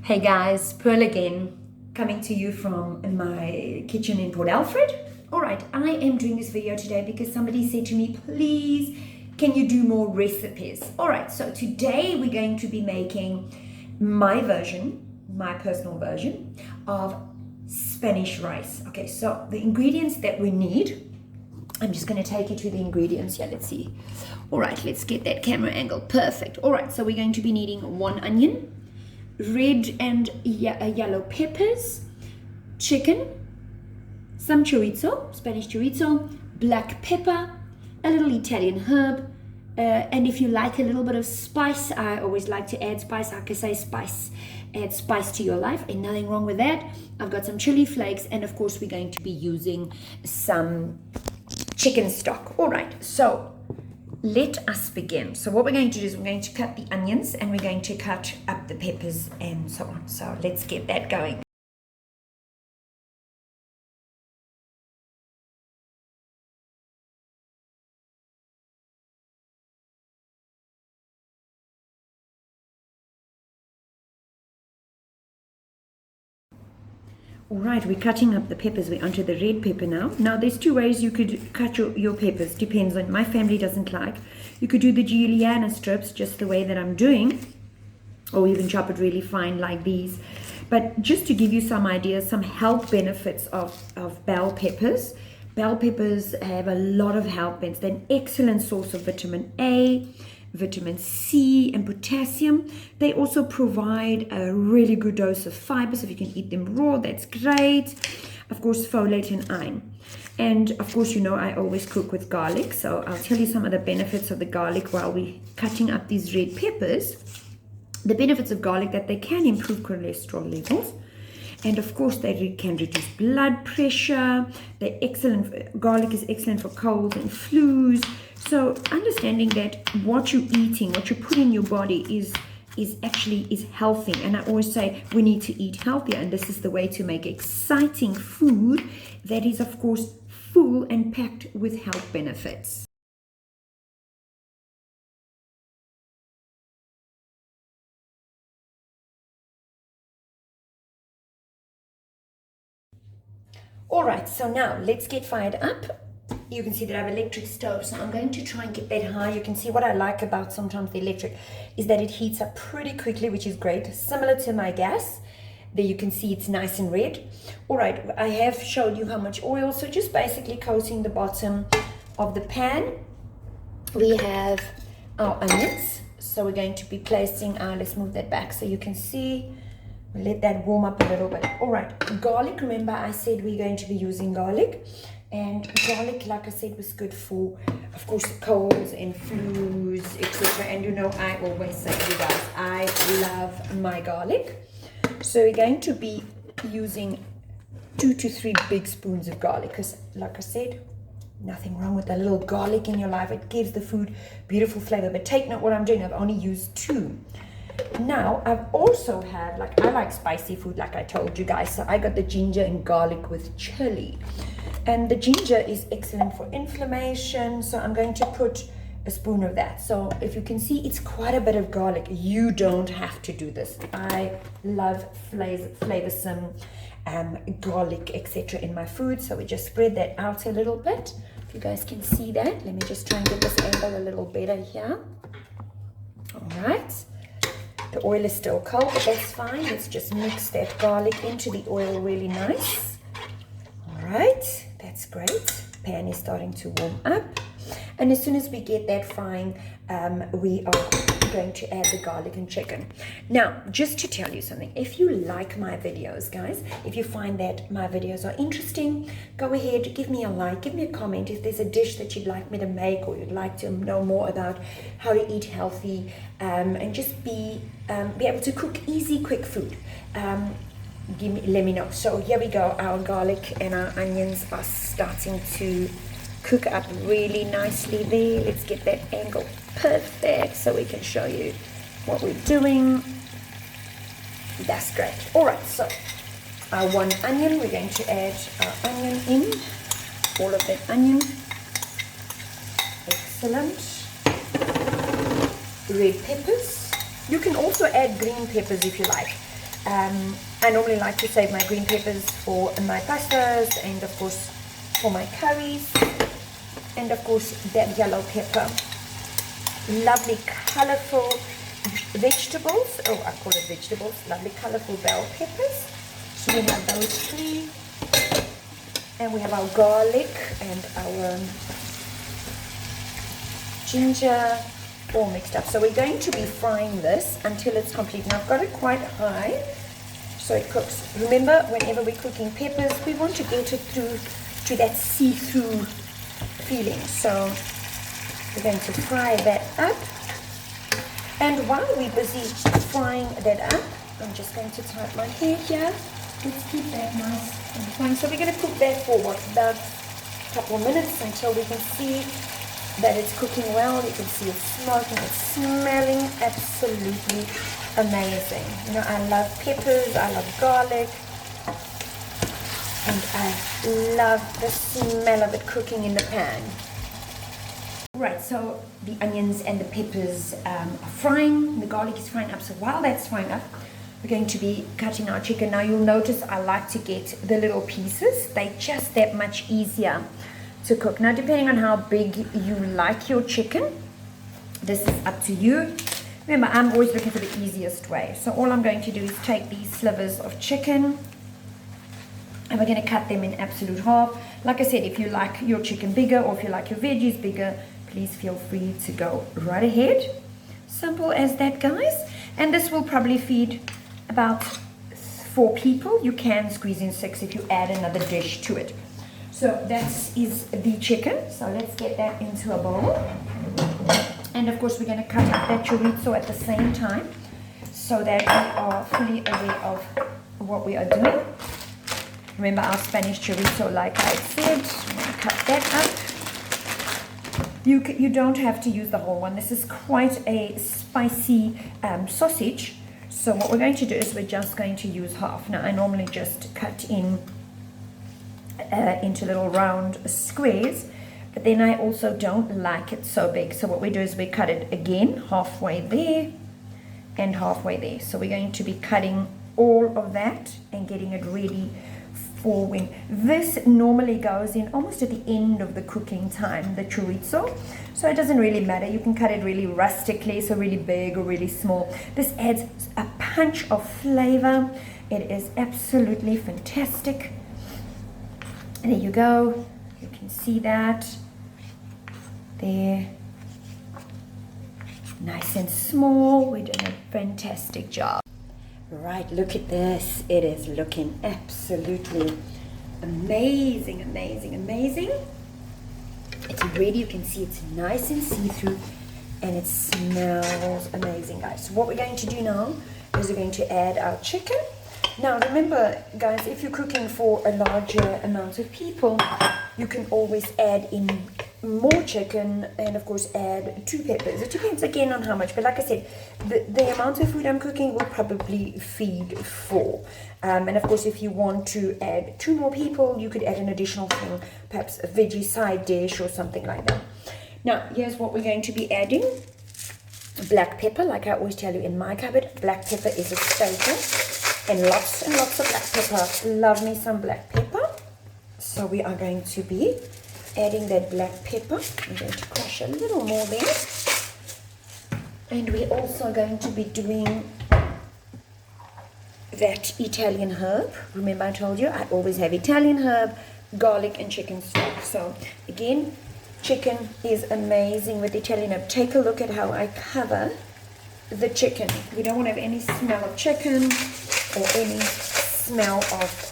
Hey guys, Pearl again, coming to you from my kitchen in Port Alfred. Alright, I am doing this video today because somebody said to me, please, can you do more recipes? Alright, so today we're going to be making my personal version of Spanish rice. Okay, so the ingredients that we need, I'm just going to take you to the ingredients here. Let's see. Alright, let's get that camera angle perfect. Alright, so we're going to be needing 1 onion, red and yellow peppers, chicken, some chorizo, Spanish chorizo, black pepper, a little Italian herb, and if you like a little bit of spice, I always like to add spice. I can say spice, add spice to your life, and nothing wrong with that. I've got some chili flakes, and of course we're going to be using some chicken stock. All right, so let us begin. So what we're going to do is we're going to cut the onions and we're going to cut up the peppers and so on. So let's get that going. All right, we're cutting up the peppers. We're onto the red pepper now. Now, there's 2 ways you could cut your peppers. Depends on, my family doesn't like. You could do the juliana strips, just the way that I'm doing, or even chop it really fine like these. But just to give you some ideas, some health benefits of bell peppers. Bell peppers have a lot of health benefits. They're an excellent source of vitamin A, vitamin C, and potassium. They also provide a really good dose of fiber, so if you can eat them raw, that's great. Of course, folate and iron. And of course, you know, I always cook with garlic, so I'll tell you some of the benefits of the garlic while we're cutting up these red peppers. The benefits of garlic, that they can improve cholesterol levels. And of course, they can reduce blood pressure. They're excellent. Garlic is excellent for colds and flus. So understanding that what you're eating, what you put in your body is actually healthy. And I always say we need to eat healthier. And this is the way to make exciting food that is, of course, full and packed with health benefits. All right, so now let's get fired up. You can see that I have electric stove, so I'm going to try and get that high. You can see what I like about sometimes the electric is that it heats up pretty quickly, which is great. Similar to my gas. There you can see it's nice and red. All right, I have showed you how much oil, so just basically coating the bottom of the pan. We have our onions, so we're going to be placing our, let's move that back so you can see. Let that warm up a little bit. All right, garlic, remember I said we're going to be using garlic. And garlic, like I said, was good for, of course, colds and flus, etc. And you know, I always say to you guys, I love my garlic. So we're going to be using 2 to 3 big spoons of garlic. Because, like I said, nothing wrong with a little garlic in your life. It gives the food beautiful flavor. But take note what I'm doing. I've only used 2. Now, I've also had, I like spicy food, like I told you guys. So I got the ginger and garlic with chili. And the ginger is excellent for inflammation. So I'm going to put a spoon of that. So if you can see, it's quite a bit of garlic. You don't have to do this. I love flavorsome garlic, etc. in my food. So we just spread that out a little bit. If you guys can see that. Let me just try and get this angle a little better here. All right. The oil is still cold, but that's fine. Let's just mix that garlic into the oil really nice. All right, that's great. Pan is starting to warm up. And as soon as we get that frying, we are going to add the garlic and chicken. Now, just to tell you something, if you like my videos, guys, if you find that my videos are interesting, go ahead, give me a like, give me a comment if there's a dish that you'd like me to make or you'd like to know more about how to eat healthy, and just be able to cook easy, quick food. Let me know. So here we go. Our garlic and our onions are starting to cook up really nicely there. Let's get that angle perfect so we can show you what we're doing. That's great. All right, so our 1 onion, we're going to add our onion in, all of that onion. Excellent. Red peppers. You can also add green peppers if you like. I normally like to save my green peppers for my pastas and of course for my curries, and of course that yellow pepper. Lovely colorful vegetables, oh I call it vegetables, lovely colorful bell peppers. So we have those three, and we have our garlic and our ginger all mixed up. So we're going to be frying this until it's complete. Now I've got it quite high so it cooks. Remember, whenever we're cooking peppers, we want to get it through to that see-through feeling. So we're going to fry that up. And while we're busy frying that up, I'm just going to type my hair here. Let's keep that nice and fine. So we're going to cook that for what, about a couple of minutes until we can see that it's cooking well. You can see it's smoking, it's smelling absolutely amazing. You know, I love peppers, I love garlic, and I love the smell of it cooking in the pan. Right, so the onions and the peppers are frying, the garlic is frying up. So while that's frying up, we're going to be cutting our chicken. Now you'll notice I like to get the little pieces. They're just that much easier to cook. Now depending on how big you like your chicken, this is up to you. Remember, I'm always looking for the easiest way. So all I'm going to do is take these slivers of chicken and we're going to cut them in absolute half. Like I said, if you like your chicken bigger or if you like your veggies bigger, please feel free to go right ahead. Simple as that, guys. And this will probably feed about 4 people. You can squeeze in 6 if you add another dish to it. So that is the chicken. So let's get that into a bowl. And of course we're going to cut up that chorizo at the same time so that we are fully aware of what we are doing. Remember our Spanish chorizo, like I said, I'm going to cut that up. You don't have to use the whole one. This is quite a spicy sausage. So what we're going to do is we're just going to use half. Now I normally just cut in into little round squares, but then I also don't like it so big. So what we do is we cut it again halfway there and halfway there. So we're going to be cutting all of that and getting it ready for when this normally goes in almost at the end of the cooking time, the chorizo. So it doesn't really matter. You can cut it really rustically, so really big or really small. This adds a punch of flavor. It is absolutely fantastic. And there you go. You can see that there. Nice and small. We're doing a fantastic job. Right, look at this. It is looking absolutely amazing, amazing, amazing. It's ready. You can see it's nice and see-through and it smells amazing, guys. So what we're going to do now is we're going to add our chicken. Now remember, guys, if you're cooking for a larger amount of people, you can always add in more chicken and of course add 2 peppers. It depends again on how much, but like I said, the amount of food I'm cooking will probably feed 4. And of course if you want to add 2 more people, you could add an additional thing, perhaps a veggie side dish or something like that. Now here's what we're going to be adding. Black pepper, like I always tell you in my cupboard, black pepper is a staple, and lots of black pepper. Love me some black pepper. So we are going to be adding that black pepper. I'm going to crush a little more there. And we're also going to be doing that Italian herb. Remember I told you I always have Italian herb, garlic and chicken stock. So again, chicken is amazing with Italian herb. Take a look at how I cover the chicken. We don't want to have any smell of chicken or any smell of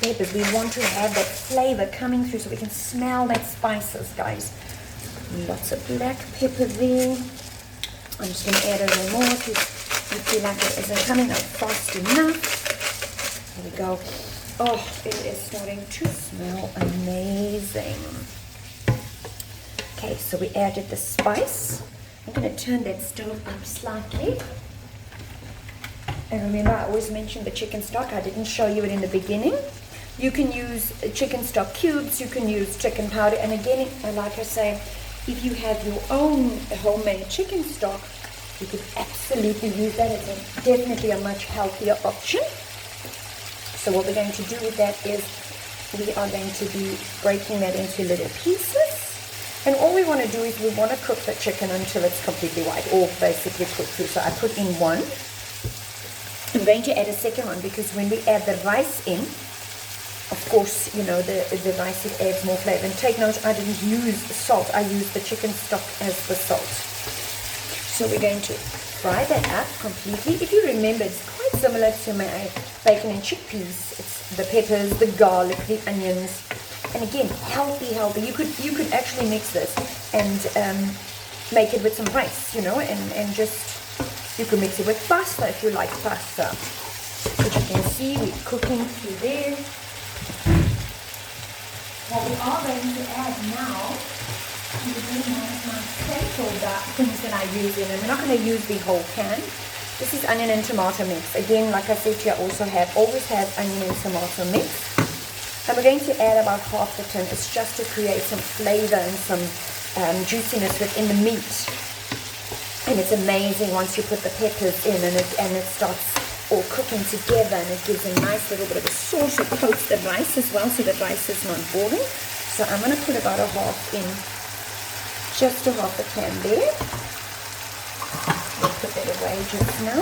peppers. We want to have that flavor coming through so we can smell that spices, guys. Lots of black pepper there. I'm just going to add a little more if you feel like it isn't coming up fast enough. There we go. Oh, it is starting to smell amazing. Okay, so we added the spice. I'm going to turn that stove up slightly. And remember, I always mention the chicken stock. I didn't show you it in the beginning. You can use chicken stock cubes, you can use chicken powder, and again, like I say, if you have your own homemade chicken stock, You could absolutely use that. It's definitely a much healthier option. So what we're going to do with that is we are going to be breaking that into little pieces. And all we want to do is we want to cook the chicken until it's completely white, or basically cooked through. So I put in one. I'm going to add a second one because when we add the rice in, of course, you know, the rice, it adds more flavor. And take note, I didn't use salt. I used the chicken stock as the salt. So we're going to fry that up completely. If you remember, it's quite similar to my bacon and chickpeas. It's the peppers, the garlic, the onions. And again, healthy. You could actually mix this and make it with some rice, you know, and just, you can mix it with pasta if you like pasta. But you can see we're cooking through there. What we are going to add now is one of my staple things that I use in, and we're not going to use the whole can. This is onion and tomato mix. Again, like I said to you, I always have onion and tomato mix. And we're going to add about half the tin. It's just to create some flavor and some juiciness within the meat. And it's amazing once you put the peppers in and it starts all cooking together, and it gives a nice little bit of a sauce. It coats the rice as well, so the rice is not boiling. So I'm going to put about a half in, just to half the can there. We'll put that away just now.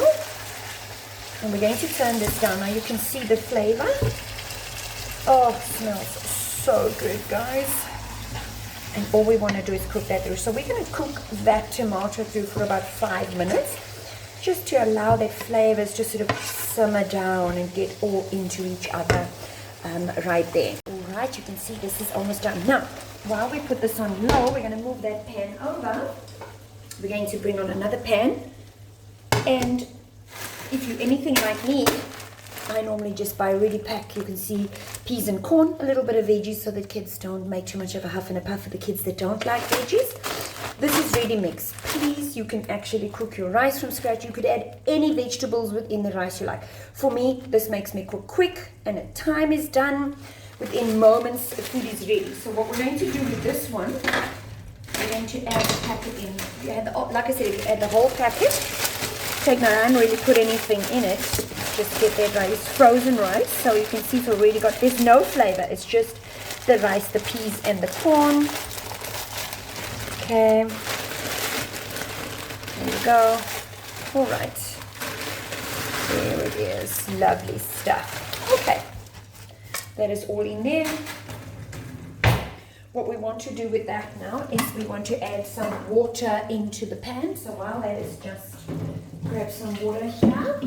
And we're going to turn this down. Now you can see the flavor. Oh, it smells so good, guys. And all we want to do is cook that through. So we're going to cook that tomato through for about 5 minutes, just to allow that flavors to sort of simmer down and get all into each other right there. All right, you can see this is almost done. Now, while we put this on low, we're going to move that pan over. We're going to bring on another pan. And if you're anything like me, I normally just buy ready pack. You can see peas and corn, a little bit of veggies so that kids don't make too much of a huff and a puff for the kids that don't like veggies. This is ready mix. Please, you can actually cook your rice from scratch. You could add any vegetables within the rice you like. For me, this makes me cook quick, and the time is done. Within moments, the food is ready. So what we're going to do with this one, we're going to add the packet in. You add like I said, if you add the whole packet, take now, I haven't really put anything in it. Just get that rice, frozen rice. So you can see it's already got, there's no flavor. It's just the rice, the peas, and the corn. Okay, there we go. All right, there it is. Lovely stuff. Okay, that is all in there. What we want to do with that now is we want to add some water into the pan. So while that is, just grab some water here.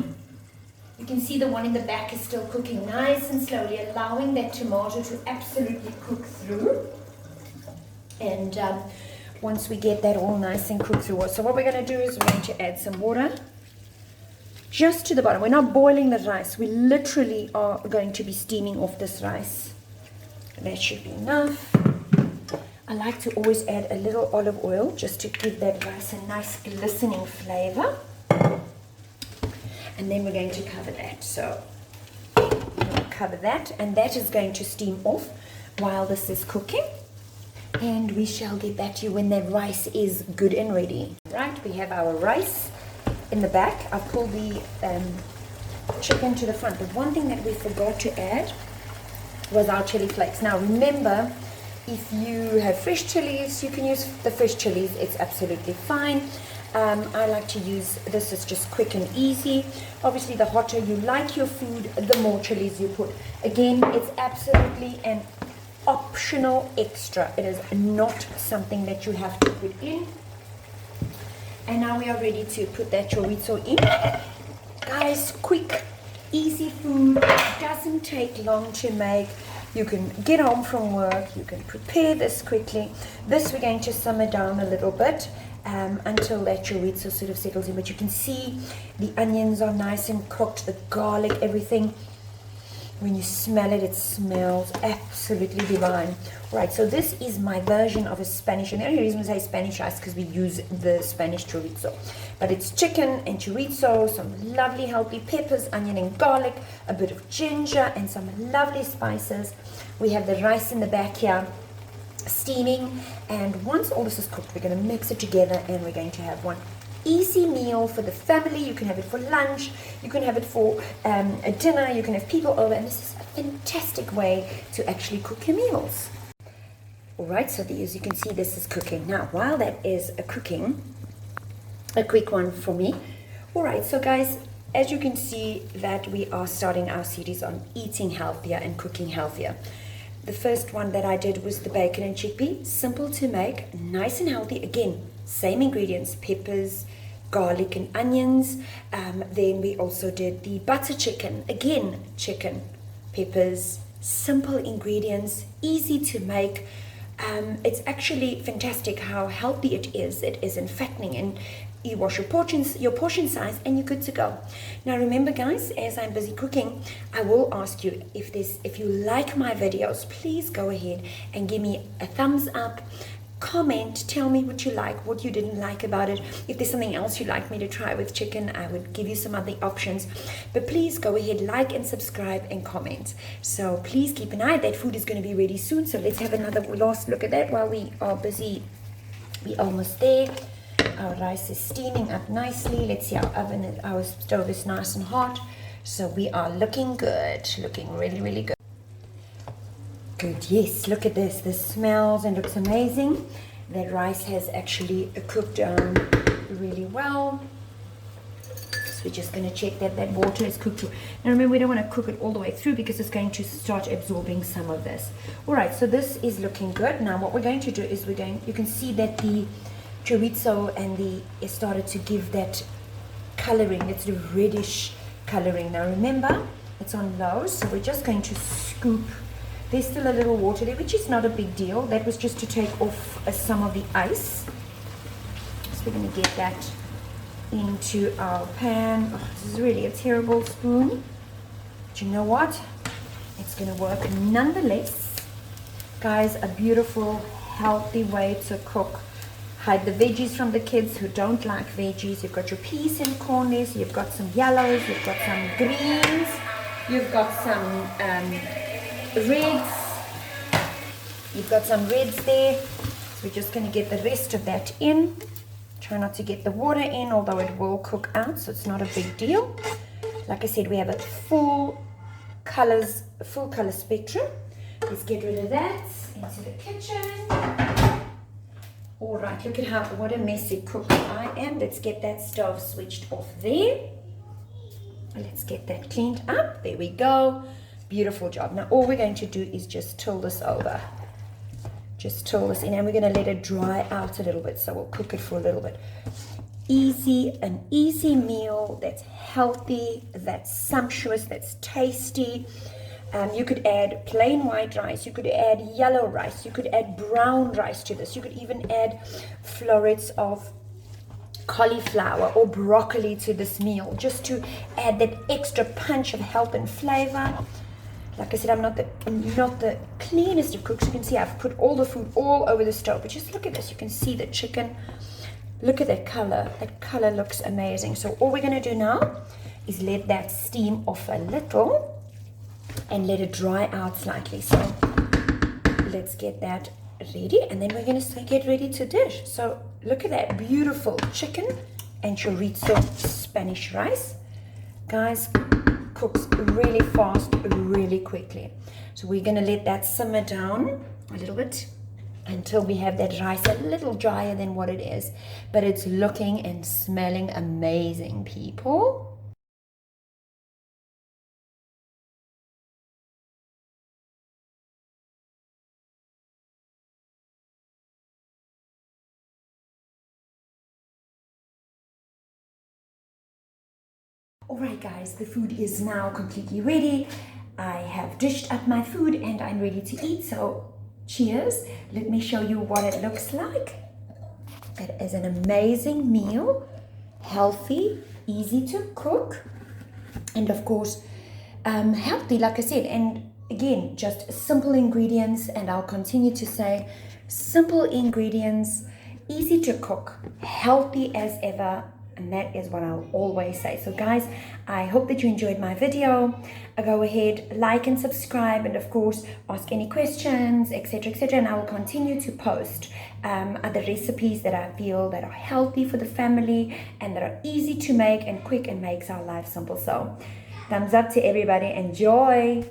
You can see the one in the back is still cooking nice and slowly, allowing that tomato to absolutely cook through. And once we get that all nice and cooked through, so what we're going to do is we're going to add some water just to the bottom. We're not boiling the rice. We literally are going to be steaming off this rice. That should be enough. I like to always add a little olive oil just to give that rice a nice glistening flavor. And then we're going to cover that. So we're going to cover that, and that is going to steam off while this is cooking. And we shall get back to you when that rice is good and ready. Right, we have our rice in the back. I've pulled the chicken to the front. But one thing that we forgot to add was our chili flakes. Now remember, if you have fresh chilies, you can use the fresh chilies. It's absolutely fine. I like to use this. It's just quick and easy. Obviously, the hotter you like your food, the more chilies you put. Again, it's absolutely an optional extra. It is not something that you have to put in. And now we are ready to put that chorizo in. Guys, quick, easy food. It doesn't take long to make. You can get home from work. You can prepare this quickly. This we're going to simmer down a little bit until that chorizo sort of settles in. But you can see the onions are nice and cooked, the garlic, everything. When you smell it, it smells absolutely divine. Right, so this is my version of a Spanish, and the only reason we say Spanish rice is because we use the Spanish chorizo. But it's chicken and chorizo, some lovely healthy peppers, onion and garlic, a bit of ginger, and some lovely spices. We have the rice in the back here, steaming, and once all this is cooked, we're going to mix it together, and we're going to have one easy meal for the family. You can have it for lunch, you can have it for a dinner, you can have people over, and this is a fantastic way to actually cook your meals. All right, so as you can see, this is cooking. Now, while that is cooking, a quick one for me. All right, so guys, as you can see that we are starting our series on eating healthier and cooking healthier. The first one that I did was the bacon and chickpea, simple to make, nice and healthy. Again, same ingredients, peppers, garlic and onions. Then we also did the butter chicken, again, chicken, peppers, simple ingredients, easy to make. It's actually fantastic how healthy it is. It isn't fattening, and you wash your portion size, and you're good to go. Now remember, guys, as I'm busy cooking, I will ask you if you like my videos, please go ahead and give me a thumbs up. Comment, tell me what you like, what you didn't like about it. If there's something else you'd like me to try with chicken, I would give you some other options. But please go ahead, like and subscribe and comment. So please keep an eye. That food is going to be ready soon. So let's have another last look at that while we are busy. We're almost there. Our rice is steaming up nicely. Let's see, our stove is nice and hot. So we are looking good, looking really, really good. Good, yes, look at this. This smells and looks amazing. That rice has actually cooked really well. So we're just going to check that that water is cooked through. Now remember, we don't want to cook it all the way through because it's going to start absorbing some of this. All right, so this is looking good. Now what we're going to do is you can see that the chorizo and it started to give that coloring. It's the reddish coloring. Now remember, it's on low, so we're just going to scoop. There's still a little water there, which is not a big deal. That was just to take off some of the ice. So we're going to get that into our pan. Oh, this is really a terrible spoon, but you know what? It's going to work nonetheless. Guys, a beautiful, healthy way to cook. Hide the veggies from the kids who don't like veggies. You've got your peas and corn there. So you've got some yellows, you've got some greens, you've got some reds. You've got some reds there. So we're just going to get the rest of that in. Try not to get the water in, although it will cook out, so it's not a big deal. Like I said, we have a full color spectrum. Let's get rid of that into the kitchen. All right, look at what a messy cook I am. Let's get that stove switched off there. Let's get that cleaned up. There we go. Beautiful job. Now all we're going to do is just till this over. Just till this in, and we're going to let it dry out a little bit. So we'll cook it for a little bit. An easy meal that's healthy, that's sumptuous, that's tasty. You could add plain white rice, you could add yellow rice, you could add brown rice to this. You could even add florets of cauliflower or broccoli to this meal, just to add that extra punch of health and flavor. Like I said, I'm not the cleanest of cooks. You can see I've put all the food all over the stove, but just look at this. You can see the chicken. Look at that color. That color looks amazing. So all we're going to do now is let that steam off a little and let it dry out slightly. So let's get that ready, and then we're going to get ready to dish. So look at that beautiful chicken and chorizo Spanish rice. Guys, cooks really fast, really quickly. So we're going to let that simmer down a little bit until we have that rice a little drier than what it is. But it's looking and smelling amazing, people. Alright guys, the food is now completely ready. I have dished up my food and I'm ready to eat, so cheers. Let me show you what it looks like. It is an amazing meal, healthy, easy to cook, and of course healthy, like I said. And again, just simple ingredients, and I'll continue to say simple ingredients, easy to cook, healthy as ever. And that is what I'll always say. So guys, I hope that you enjoyed my video. Go ahead, like and subscribe, and of course ask any questions, etc, etc, and I will continue to post other recipes that I feel that are healthy for the family and that are easy to make and quick and makes our life simple. So thumbs up to everybody. Enjoy.